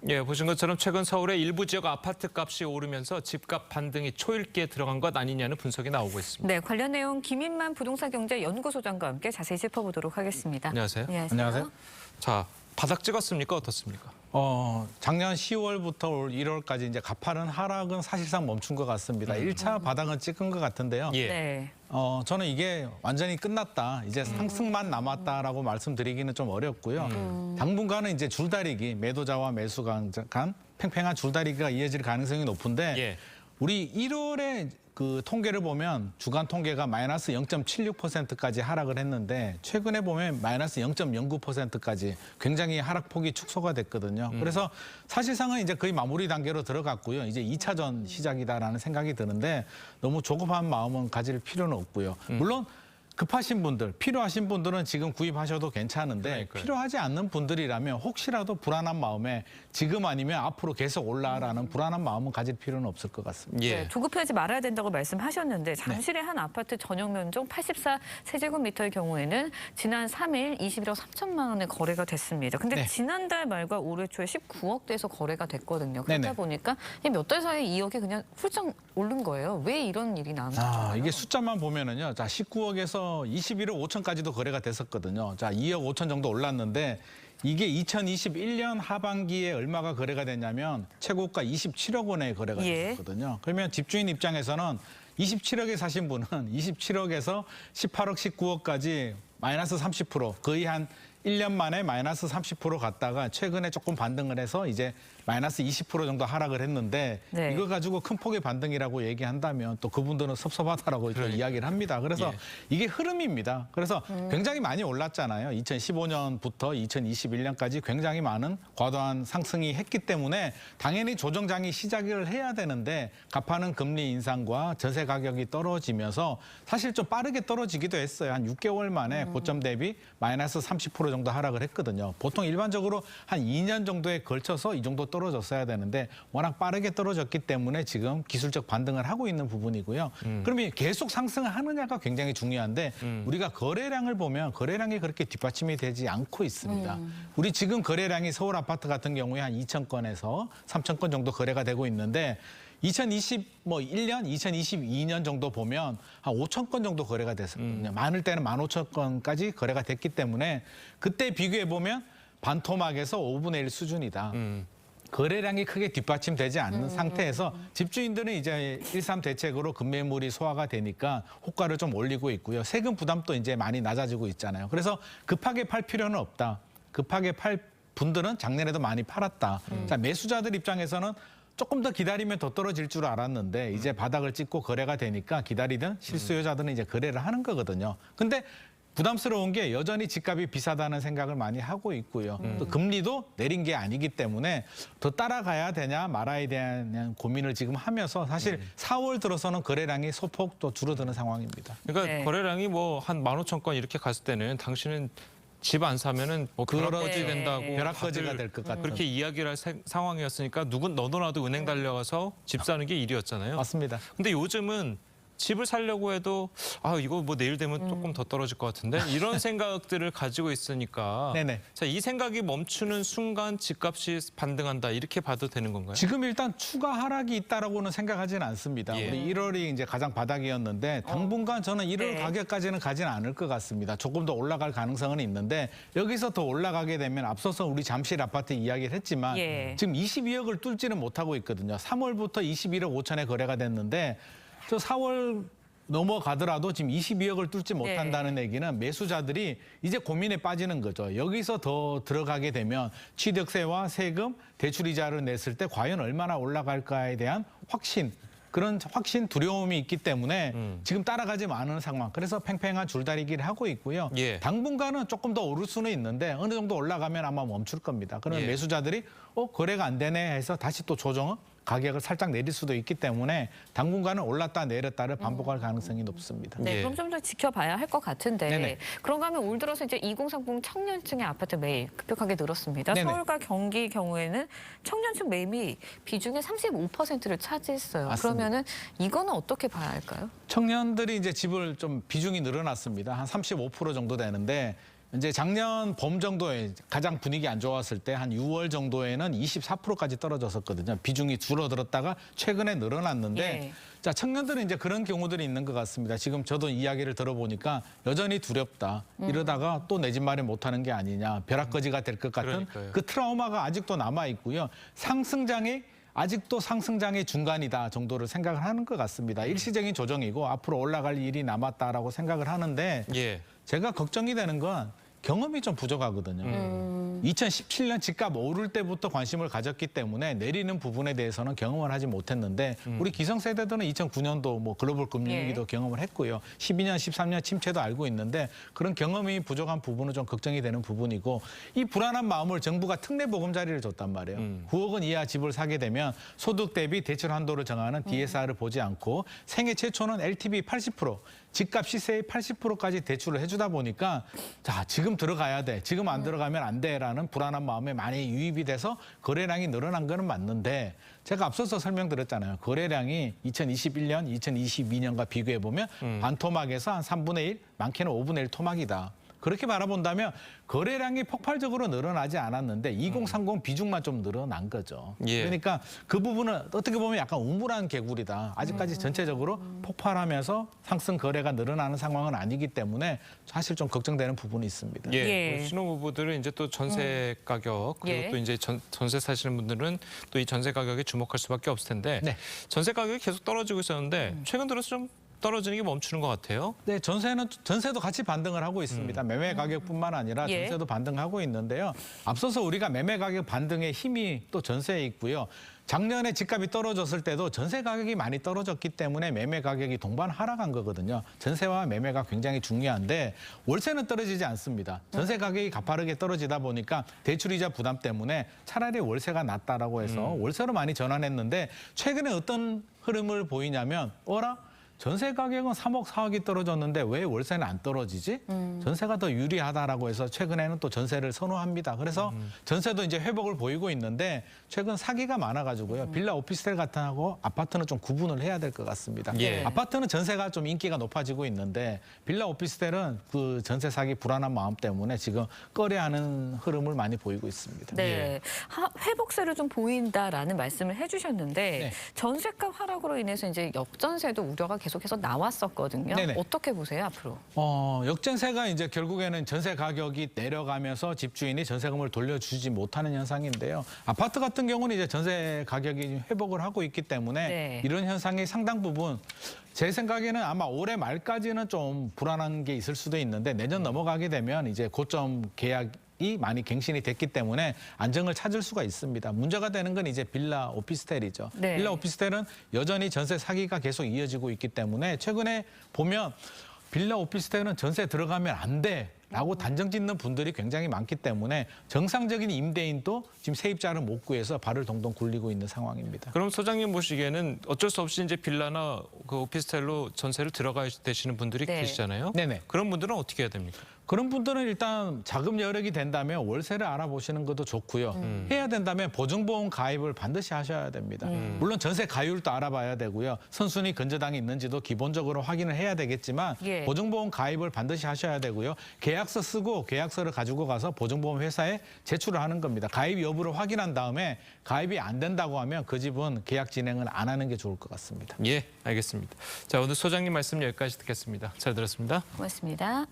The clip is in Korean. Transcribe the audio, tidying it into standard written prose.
예, 보신 것처럼 최근 서울의 일부 지역 아파트 값이 오르면서 집값 반등이 초읽기에 들어간 것 아니냐는 분석이 나오고 있습니다. 네, 관련 내용 김인만 부동산경제연구소장과 함께 자세히 짚어보도록 하겠습니다. 안녕하세요. 안녕하세요. 자, 바닥 찍었습니까? 어떻습니까? 작년 10월부터 올 1월까지 이제 가파른 하락은 사실상 멈춘 것 같습니다. 1차 바닥은 찍은 것 같은데요. 예. 네. 저는 이게 완전히 끝났다. 이제 상승만 남았다라고 말씀드리기는 좀 어렵고요. 당분간은 이제 줄다리기, 매도자와 매수가 간 팽팽한 줄다리기가 이어질 가능성이 높은데 예. 우리 1월에 그 통계를 보면 주간 통계가 마이너스 0.76%까지 하락을 했는데 최근에 보면 마이너스 0.09%까지 굉장히 하락폭이 축소가 됐거든요. 그래서 사실상은 이제 거의 마무리 단계로 들어갔고요. 이제 2차전 시작이다라는 생각이 드는데 너무 조급한 마음은 가질 필요는 없고요. 물론 급하신 분들, 필요하신 분들은 지금 구입하셔도 괜찮은데 그러니까요. 필요하지 않는 분들이라면 혹시라도 불안한 마음에 지금 아니면 앞으로 계속 올라라는 불안한 마음은 가질 필요는 없을 것 같습니다. 예. 네, 조급해하지 말아야 된다고 말씀하셨는데 잠실의 한 아파트 전용 면적 84세제곱미터의 경우에는 지난 3일 21억 3천만 원에 거래가 됐습니다. 근데 네. 지난달 말과 올해 초에 19억대에서 거래가 됐거든요. 그러다 네네. 보니까 몇 달 사이에 2억이 그냥 훌쩍 오른 거예요. 왜 이런 일이 나는 거죠? 이게 숫자만 보면은요. 자, 19억에서 21억 5천까지도 거래가 됐었거든요. 자, 2억 5천 정도 올랐는데 이게 2021년 하반기에 얼마가 거래가 됐냐면 최고가 27억 원에 거래가 예. 됐었거든요. 그러면 집주인 입장에서는 27억에 사신 분은 27억에서 18억, 19억까지 마이너스 30% 거의 한 1년 만에 마이너스 30% 갔다가 최근에 조금 반등을 해서 이제 마이너스 20% 정도 하락을 했는데 네. 이거 가지고 큰 폭의 반등이라고 얘기한다면 또 그분들은 섭섭하다라고 또 이야기를 합니다. 그래서 이게 흐름입니다. 그래서 굉장히 많이 올랐잖아요. 2015년부터 2021년까지 굉장히 많은 과도한 상승이 했기 때문에 당연히 조정장이 시작을 해야 되는데 가파른 금리 인상과 전세 가격이 떨어지면서 사실 좀 빠르게 떨어지기도 했어요. 한 6개월 만에 고점 대비 마이너스 30% 정도 하락을 했거든요. 보통 일반적으로 한 2년 정도에 걸쳐서 이 정도 떨어졌어야 되는데 워낙 빠르게 떨어졌기 때문에 지금 기술적 반등을 하고 있는 부분이고요. 그러면 계속 상승을 하느냐가 굉장히 중요한데 우리가 거래량을 보면 거래량이 그렇게 뒷받침이 되지 않고 있습니다. 우리 지금 거래량이 서울 아파트 같은 경우에 한 2천 건에서 3천 건 정도 거래가 되고 있는데 2021년, 2022년 정도 보면 한 5천 건 정도 거래가 됐었거든요. 많을 때는 15,000건까지 거래가 됐기 때문에 그때 비교해 보면 반토막에서 5분의 1 수준이다. 거래량이 크게 뒷받침되지 않는 상태에서 집주인들은 이제 1.3 대책으로 급매물이 소화가 되니까 호가를 좀 올리고 있고요. 세금 부담도 이제 많이 낮아지고 있잖아요. 그래서 급하게 팔 필요는 없다. 급하게 팔 분들은 작년에도 많이 팔았다. 자, 매수자들 입장에서는 조금 더 기다리면 더 떨어질 줄 알았는데 이제 바닥을 찍고 거래가 되니까 기다리던 실수요자들은 이제 거래를 하는 거거든요. 근데 부담스러운 게 여전히 집값이 비싸다는 생각을 많이 하고 있고요. 또 금리도 내린 게 아니기 때문에 더 따라가야 되냐 말아야 되냐는 고민을 지금 하면서 사실 4월 들어서는 거래량이 소폭 또 줄어드는 상황입니다. 그러니까 네. 거래량이 뭐 한 15,000건 이렇게 갔을 때는 당신은 집 안 사면은 뭐 벼락거지 네. 된다고 벼락거지가 다들 될 것 같은. 그렇게 이야기를 할 상황이었으니까 너도 나도 은행 달려가서 집 사는 게 일이었잖아요. 맞습니다. 근데 요즘은 집을 살려고 해도 이거 뭐 내일 되면 조금 더 떨어질 것 같은데 이런 생각들을 가지고 있으니까 네네. 자, 이 생각이 멈추는 순간 집값이 반등한다 이렇게 봐도 되는 건가요? 지금 일단 추가 하락이 있다라고는 생각하지는 않습니다. 예. 우리 1월이 이제 가장 바닥이었는데 당분간 저는 1월 네. 가격까지는 가지는 않을 것 같습니다. 조금 더 올라갈 가능성은 있는데 여기서 더 올라가게 되면 앞서서 우리 잠실 아파트 이야기를 했지만 예. 지금 22억을 뚫지는 못하고 있거든요. 3월부터 21억 5천에 거래가 됐는데 저 4월 넘어가더라도 지금 22억을 뚫지 못한다는 얘기는 매수자들이 이제 고민에 빠지는 거죠. 여기서 더 들어가게 되면 취득세와 세금, 대출이자를 냈을 때 과연 얼마나 올라갈까에 대한 확신, 그런 확신, 두려움이 있기 때문에 지금 따라가지 않은 상황. 그래서 팽팽한 줄다리기를 하고 있고요. 예. 당분간은 조금 더 오를 수는 있는데 어느 정도 올라가면 아마 멈출 겁니다. 그러면 예. 매수자들이 거래가 안 되네 해서 다시 또 조정은 가격을 살짝 내릴 수도 있기 때문에 당분간은 올랐다 내렸다를 반복할 가능성이 높습니다. 네, 예. 그럼 좀 더 지켜봐야 할 것 같은데 네네. 그런가 하면 올 들어서 이제 2030 청년층의 아파트 매입 급격하게 늘었습니다. 네네. 서울과 경기 경우에는 청년층 매입이 비중의 35%를 차지했어요. 맞습니다. 그러면은 이거는 어떻게 봐야 할까요? 청년들이 이제 집을 좀 비중이 늘어났습니다. 한 35% 정도 되는데 이제 작년 봄 정도에 가장 분위기 안 좋았을 때 한 6월 정도에는 24%까지 떨어졌었거든요. 비중이 줄어들었다가 최근에 늘어났는데 예. 자, 청년들은 이제 그런 경우들이 있는 것 같습니다. 지금 저도 이야기를 들어보니까 여전히 두렵다. 이러다가 또 내 집 마련 못하는 게 아니냐. 벼락거지가 될 것 같은 그러니까요. 그 트라우마가 아직도 남아 있고요. 상승장이 아직도 상승장의 중간이다 정도를 생각을 하는 것 같습니다. 일시적인 조정이고 앞으로 올라갈 일이 남았다라고 생각을 하는데 예. 제가 걱정이 되는 건 경험이 좀 부족하거든요. 2017년 집값 오를 때부터 관심을 가졌기 때문에 내리는 부분에 대해서는 경험을 하지 못했는데 우리 기성세대들은 2009년도 뭐 글로벌 금융위기도 예. 경험을 했고요. 12년, 13년 침체도 알고 있는데 그런 경험이 부족한 부분은 좀 걱정이 되는 부분이고 이 불안한 마음을 정부가 특례 보금자리를 줬단 말이에요. 9억 원 이하 집을 사게 되면 소득 대비 대출 한도를 정하는 DSR을 보지 않고 생애 최초는 LTV 80%, 집값 시세의 80%까지 대출을 해주다 보니까 자 지금 들어가야 돼, 지금 안 들어가면 안 돼라는 불안한 마음에 많이 유입이 돼서 거래량이 늘어난 거는 맞는데 제가 앞서서 설명드렸잖아요. 거래량이 2021년, 2022년과 비교해 보면 반토막에서 한 3분의 1, 많게는 5분의 1 토막이다. 그렇게 바라본다면 거래량이 폭발적으로 늘어나지 않았는데 2030 비중만 좀 늘어난 거죠. 예. 그러니까 그 부분은 어떻게 보면 약간 우물한 개구리다. 아직까지 전체적으로 폭발하면서 상승 거래가 늘어나는 상황은 아니기 때문에 사실 좀 걱정되는 부분이 있습니다. 예. 예. 신혼부부들은 이제 또 전세 가격 그리고 예. 또 이제 전세 사시는 분들은 또 이 전세 가격에 주목할 수밖에 없을 텐데 네. 전세 가격이 계속 떨어지고 있었는데 최근 들어서 좀 떨어지는 게 멈추는 것 같아요. 네, 전세도 같이 반등을 하고 있습니다. 매매 가격뿐만 아니라 예. 전세도 반등하고 있는데요. 앞서서 우리가 매매 가격 반등의 힘이 또 전세에 있고요. 작년에 집값이 떨어졌을 때도 전세 가격이 많이 떨어졌기 때문에 매매 가격이 동반 하락한 거거든요. 전세와 매매가 굉장히 중요한데 월세는 떨어지지 않습니다. 전세 가격이 가파르게 떨어지다 보니까 대출이자 부담 때문에 차라리 월세가 낫다라고 해서 월세로 많이 전환했는데 최근에 어떤 흐름을 보이냐면 전세 가격은 3억, 4억이 떨어졌는데 왜 월세는 안 떨어지지? 전세가 더 유리하다라고 해서 최근에는 또 전세를 선호합니다. 그래서 전세도 이제 회복을 보이고 있는데 최근 사기가 많아가지고요. 빌라 오피스텔 같은 하고 아파트는 좀 구분을 해야 될 것 같습니다. 예. 아파트는 전세가 좀 인기가 높아지고 있는데 빌라 오피스텔은 그 전세 사기 불안한 마음 때문에 지금 꺼려하는 흐름을 많이 보이고 있습니다. 네. 회복세를 좀 보인다라는 말씀을 해주셨는데 네. 전세값 하락으로 인해서 이제 역전세도 우려가 계속해서 나왔었거든요. 네네. 어떻게 보세요, 앞으로? 역전세가 이제 결국에는 전세 가격이 내려가면서 집주인이 전세금을 돌려주지 못하는 현상인데요. 아파트 같은 경우는 이제 전세 가격이 회복을 하고 있기 때문에 네. 이런 현상이 상당 부분 제 생각에는 아마 올해 말까지는 좀 불안한 게 있을 수도 있는데 내년 넘어가게 되면 이제 고점 계약이 많이 갱신이 됐기 때문에 안정을 찾을 수가 있습니다. 문제가 되는 건 이제 빌라 오피스텔이죠. 네. 빌라 오피스텔은 여전히 전세 사기가 계속 이어지고 있기 때문에 최근에 보면 빌라 오피스텔은 전세 들어가면 안 돼라고 단정 짓는 분들이 굉장히 많기 때문에 정상적인 임대인도 지금 세입자를 못 구해서 발을 동동 굴리고 있는 상황입니다. 그럼 소장님 보시기에는 어쩔 수 없이 이제 빌라나 그 오피스텔로 전세를 들어가야 되시는 분들이 네. 계시잖아요. 네네. 그런 분들은 어떻게 해야 됩니까? 그런 분들은 일단 자금 여력이 된다면 월세를 알아보시는 것도 좋고요. 해야 된다면 보증보험 가입을 반드시 하셔야 됩니다. 물론 전세 가율도 알아봐야 되고요. 선순위 건저당이 있는지도 기본적으로 확인을 해야 되겠지만 예. 보증보험 가입을 반드시 하셔야 되고요. 계약서 쓰고 계약서를 가지고 가서 보증보험 회사에 제출을 하는 겁니다. 가입 여부를 확인한 다음에 가입이 안 된다고 하면 그 집은 계약 진행을 안 하는 게 좋을 것 같습니다. 예, 알겠습니다. 자, 오늘 소장님 말씀 여기까지 듣겠습니다. 잘 들었습니다. 고맙습니다.